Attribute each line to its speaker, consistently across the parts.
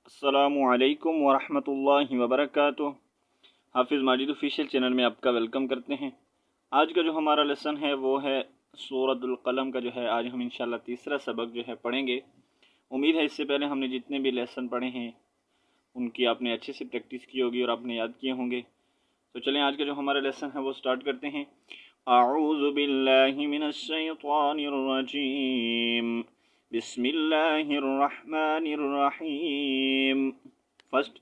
Speaker 1: अस्सलामुअलैकुम वरहमतुल्लाहि वबरकातुह। हाफिज़ माजिद ऑफिशियल चैनल में आपका वेलकम करते हैं। आज का जो हमारा लेसन है वो है सूरतुल कलम का। जो है आज हम इंशाल्लाह तीसरा सबक जो है पढ़ेंगे। उम्मीद है इससे पहले हमने जितने भी लेसन पढ़े हैं उनकी आपने अच्छे से प्रैक्टिस की होगी और आपने याद किए होंगे। तो चलें आज का जो हमारा लेसन है वो स्टार्ट करते हैं। अऊज़ु बिल्लाहि मिनश शैतानिर रजीम, बिस्मिल्लाहिर्रहमानिर्रहीम। फर्स्ट,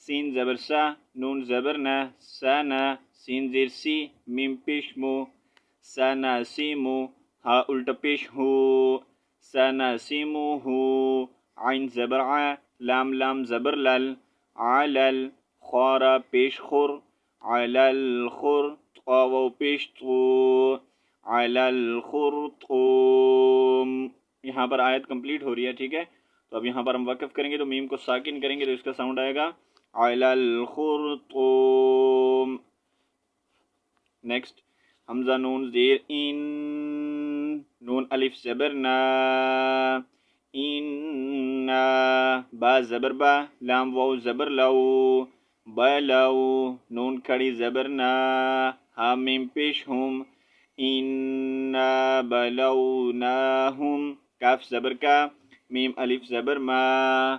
Speaker 1: सीन ज़बर सा, नून ज़बर ना, साना, सीन ज़ेर सी, मीम पेश मो, साना सीमो, हा उल्टा पेश हो, साना सीमो हो, आइन ज़बर आ, लाम लाम ज़बर लल, आलल, खारा पेश खुर, अलल खुर, वो पेश तो, अलल खुर तो। यहाँ पर आयत कंप्लीट हो रही है, ठीक है। तो अब यहाँ पर हम वक़्फ़ करेंगे तो मीम को साकिन करेंगे तो इसका साउंड आएगा अलल खुरतुम। नेक्स्ट, हमज़ा नून ज़ेर इन, नून अलिफ ज़बर ना, इन्ना, बा ज़बर बा, लाम वाव ज़बर लऊ, बलऊ, नून खड़ी ज़बर ना, हा मीम पेश हुम, इन्ना बलौनाहुम, काफ ज़बर का, मीम अलिफ ज़बर मा,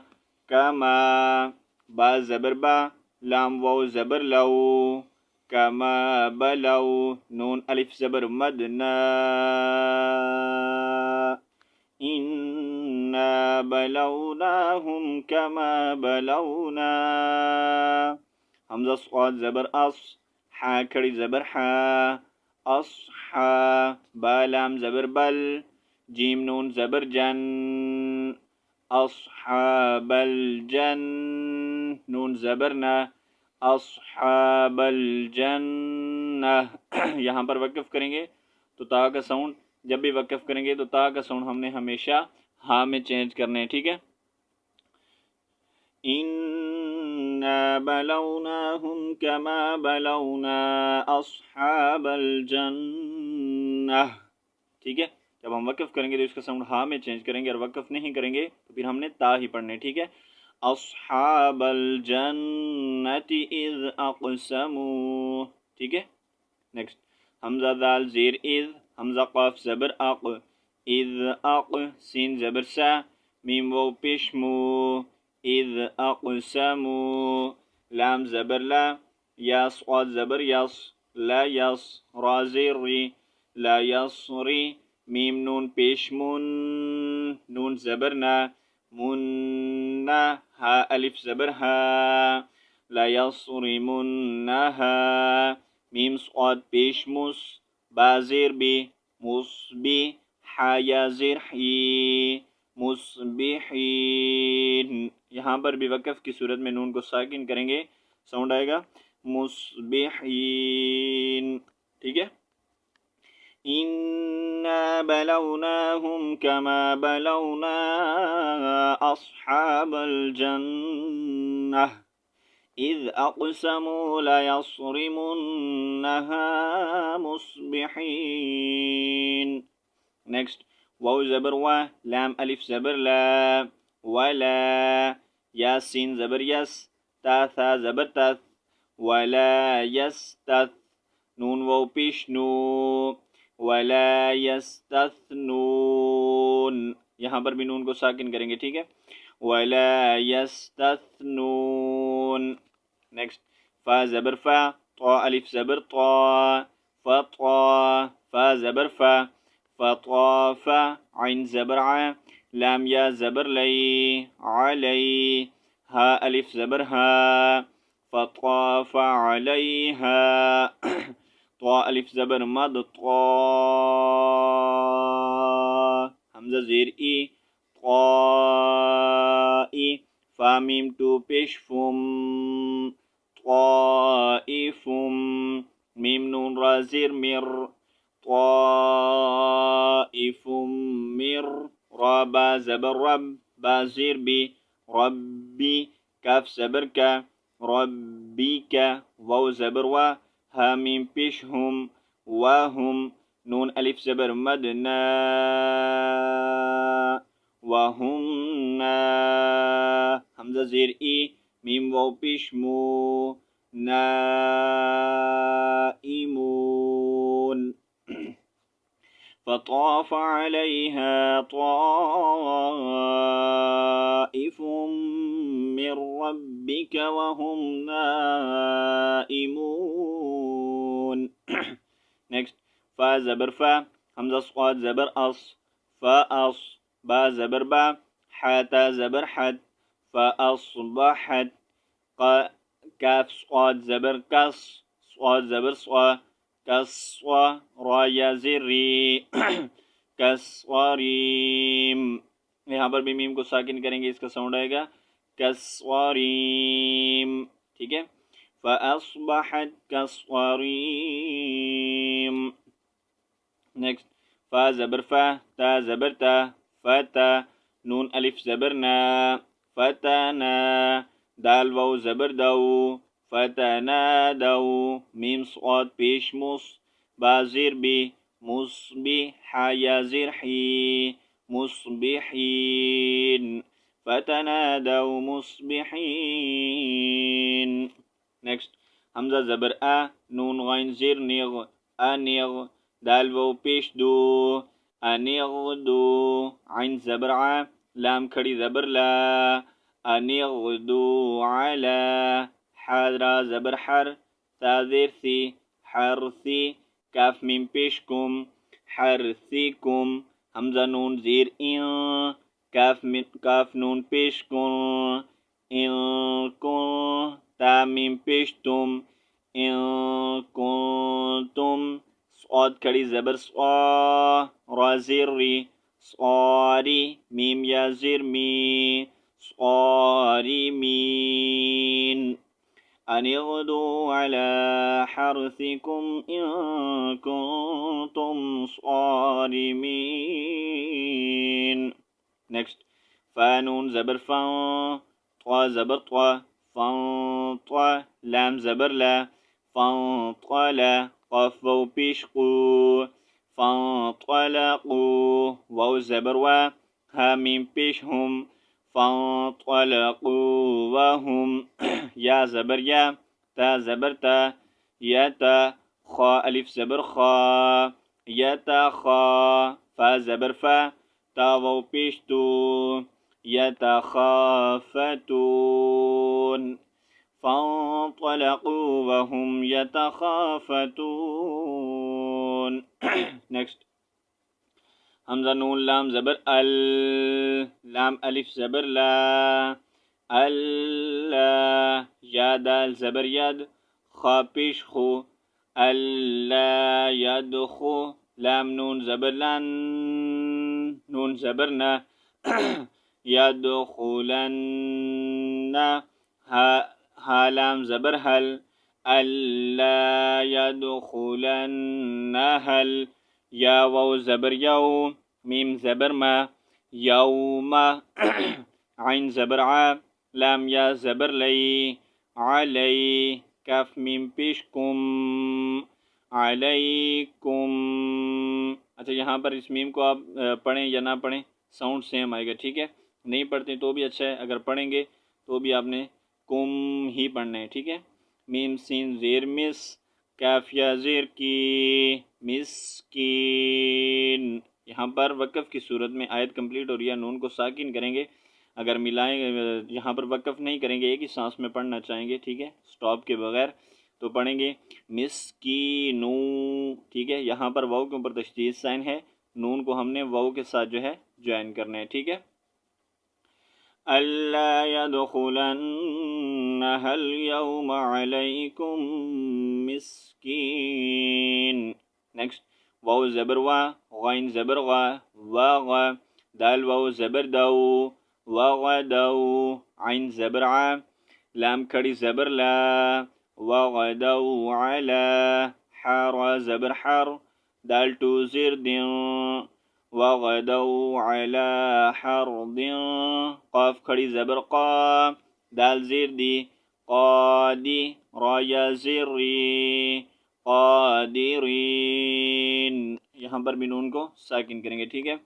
Speaker 1: कमा, बा ज़बर बा, लाम वाव ज़बर लऊ, कमा बलऊ, नून अलिफ ज़बर मदना, इन्ना बलौनाहुम कमा बलौना। हमज़ा स्वाद ज़बर अस, हा खड़ी ज़बर हा, अस्हा, बालाम ज़बर बल, जीम नून ज़बर जन, अस्हाबल जन, नून ज़बर ना, अस्हाबल जन्नह। यहाँ पर वक़्फ़ करेंगे तो ता का साउंड, जब भी वक़्फ़ करेंगे तो ता का साउंड हमने हमेशा हा में चेंज करना है, ठीक है। इन्ना बलौनाहुम कमा बलौना अस्हाबल जन्नह, ठीक है। जब हम वक़्फ़ करेंगे तो इसका साउंड हा में चेंज करेंगे और वक़्फ़ नहीं करेंगे तो फिर हमने ता ही पढ़ने, ठीक है। अस्हाबल जन्नति इज़ अक़समू, ठीक है। नेक्स्ट, हमज़ा दाल ज़ेर इज़, हमज़ा क़ाफ ज़बर अक़, इज़ अक़, सीन ज़बर सा, मीम वाव पेश मू, इज़ अक़समू, लाम ज़बर ला, या स्वाद ज़बर यस, ला यस, रा ज़ेर री, ला यसरी, मीम नून पेश मुन, नून ज़बर ना, मुन्ना, हा अलिफ ज़बर हा, ला यसरिमुन्नहा, मीम स्वाद पेश मुस, बाज़ेर बी, मुस्बी, हा या ज़ेर ही, मुस्बिहीन। यहाँ पर भी वक़्फ़ की सूरत में नून को साकिन करेंगे, साउंड आएगा मुस्बिहीन, ठीक है। इन्ना बलौनाहुम कमा बलौना अस्हाबल जन्नह इज़ अक़समू लयस्रिमुन्नहा मुस्बिहीन। नेक्स्ट, वाव ज़बर वा, लाम अलिफ ज़बर ला, वला, यासीन ज़बर यस, ता था ज़बर तथ, वला यस्तथ, नून वाव पेश नू, वला यस्तथनून। यहाँ पर भी नून को साकिन करेंगे, ठीक है। वला यस्तथनून। नेक्स्ट, फा ज़बर फा, ता अलिफ ज़बर ता, फता, फा ज़बर फा, फताफा, आइन ज़बर आ, लाम या ज़बर लई, अलई, हा अलिफ ज़बर हा, फताफा अलैहा, ता अलिफ ज़बर मद ता, हमज़ा ज़ेर ई, ताई, फा मीम टू पेश फुम, ताइफुम, मीम नून रा ज़ेर मिर, ताइफुम मिर, रा बा ज़बर रब, बा ज़ेर बी, रब्बी, काफ ज़बर का, रब्बी का, वाव ज़बर वा, हा मीम पेश हुम, वाहुम, नून अलिफ ज़बर मदना, वहुम ना, हमजा ज़ेर ई, मीम वाव पेश मू, नाइमून। फताफ़ अलैहा ताइफ़ुम मिर रब्बिक वहुम नाइमून। नेक्स्ट, फा ज़बर फा, हमजा स्वाद ज़बर अस, फा अस, बा ज़बर बा, हाता ज़बर हत, फा अस्बहत, काफ स्वाद ज़बर कस, स्वाद ज़बर स्वा, कसवा, रा या ज़िरी, कसवारीम। यहाँ पर भी मीम को साकिन करेंगे, इसका साउंड आएगा कसवारीम। ठीक है, फ़अस्बहत कसवारीम। नेक्स्ट, फा ज़बर फा, ता ज़बर ता, फता, नून अलिफ ज़बर ना, फतना, दाल वाव ज़बर दाऊ, फतना दाऊ, मीम स्वाद पेश मुस, बा ज़ेर बी, मुस्बी, हा या ज़ेर ही, मुस्बिहीन, फतना दाऊ मुस्बिहीन। नेक्स्ट, हमजा ज़बर आ, नून गाइन ज़ेर निग, अनिग, दाल वाव पेश दो, अनिगदो, आइन ज़बर आ, लाम खड़ी ज़बर ला, अनिगदो अला, हारा ज़बर हर, ता ज़ेर सी, हरसी, काफ मीम पेश कुम, हरसीकुम, हमजा नून ज़ेर इन, काफ नून पेश कुन, इन कुन, ता मीम पेश तुम, इन कुंतुम, स्वाद खड़ी ज़बर स्वा, रा ज़ेर री, स्वारी, मीम या ज़ेर मी, स्वारिमीन। अनिग़दू अला हर्सिकुम इन कुंतुम स्वारिमीन। नेक्स्ट, फा नून ज़बर फ़ा, त्वा ज़बर त्वा, फ़ा त्वा, लाम ज़बर ला, फ़ा त्वाला, क़ाफ वाव पेश क़ू, फ़ा त्वालक़ू, वाव ज़बर वा, हा मीम पेश हुम, फ़ा त्वालक़ू वहुम, या ज़बर या, ता ज़बर ता, या ता, ख़ा अलिफ ज़बर ख़ा, या ता ख़ा, फ़ा ज़बर फ़ा, ता वाव पेश तो, यतखाफ़तून, फ़ंतलक़ू वहुम यतखाफ़तून। नेक्स्ट, हमजा नून लाम ज़बर अल, लाम अलिफ ज़बर ला, अल्ला, या दाल ज़बर यद, खा पेश खो, अल्ला यदखु, लाम नून ज़बर लन, नून ज़बर ना, यदखुलन्ना, हा लाम ज़बर हल, अल्ला यदखुलन्ना हल, या वाव ज़बर यौ, मीम ज़बर मा, यौमा, आइन ज़बर आ, लाम या ज़बर लई, अलई, काफ मीम पेश कुम, अलैकुम। अच्छा, यहाँ पर इस मीम को आप पढ़ें या ना पढ़ें, साउंड सेम आएगा। ठीक है, नहीं पढ़ते तो भी अच्छा है, अगर पढ़ेंगे तो भी आपने कुम ही पढ़ना है। ठीक है, मीम सीन ज़ेर मिस, काफ या ज़ेर की, मिस्कीन। यहाँ पर वक़फ़ की सूरत में आयत कंप्लीट हो रही है, नून को साकिन करेंगे, अगर मिलाएंगे यहाँ पर वक़फ़ नहीं करेंगे, एक ही सांस में पढ़ना चाहेंगे। ठीक है, स्टॉप के बगैर, तो पढ़ेंगे मिस्कीनू। ठीक है, यहाँ पर वाव के ऊपर तशदीद साइन है, नून को हमने वाव के साथ जो है ज्वाइन करना है। ठीक है, अल्ला यदखुलन्नहल यौम अलैकुम मिस्कीन। नेक्स्ट, वाव ज़बर वा, गाइन ज़बर गा, वा, दाल वाव ज़बर दाऊ, वग़दऊ, आइन ज़बर आ, लाम खड़ी ज़बर ला, वग़दऊ अला, हारा ज़बर हर, दाल टू ज़ेर दिन, वग़दऊ अला हर्दिन, क़ाफ खड़ी ज़बर क़ा, दाल ज़ेर दी, क़ादी, रा या ज़ेर री, क़ादिरीन। यहाँ पर भी नून को साकिन करेंगे। ठीक है,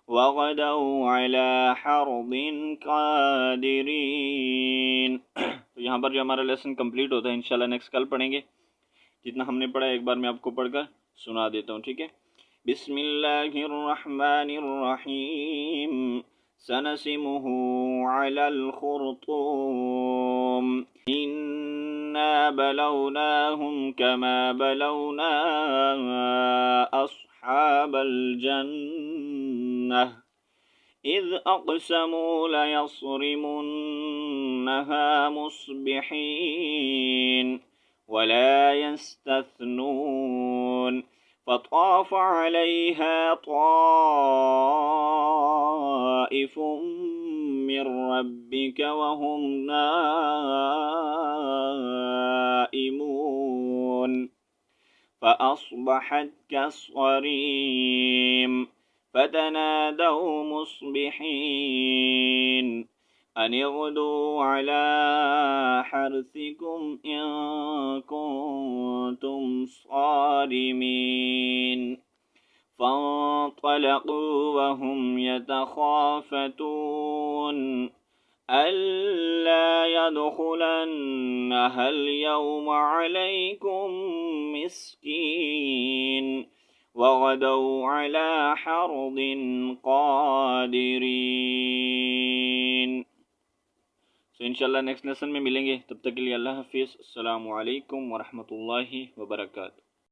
Speaker 1: वग़दौ अला हर्दिन क़ादिरीन। तो यहाँ पर जो हमारा लेसन कंप्लीट होता है, इंशाल्लाह नेक्स्ट कल पढ़ेंगे। जितना हमने पढ़ा एक बार मैं आपको पढ़कर सुना देता हूँ, ठीक है। बिस्मिल्लाहिर्रहमानिर्रहीम सनसिमुहु अलल खुर्तूम इन्ना बलौनाहुम कमा बलौना अस्हाबल जन्नह इज़ अक़समू लयस्रिमुन्नहा मुस्बिहीन वला यस्तथनून फताफ़ अलैहा ताइफ़ुम मिर रब्बिक वहुम नाइमून फ़अस्बहत कस्सरीम फ़तनादौ मुस्बिहीन अन इग़दू अला हर्सिकुम इन कुंतुम सारिमीन फ़ंतलक़ू वहुम यतख़ाफ़तून अल्ला यदख़ुलन्नहा अल-यौम अलैकुम मिस्कीन वग़दौ अला हर्दिन क़ादिरीन। तो इंशाल्लाह नेक्स्ट लेसन में मिलेंगे, तब तक के लिए अल्लाह हाफ़िज़। अस्सलामु अलैकुम व रहमतुल्लाहि व बरकातुहू।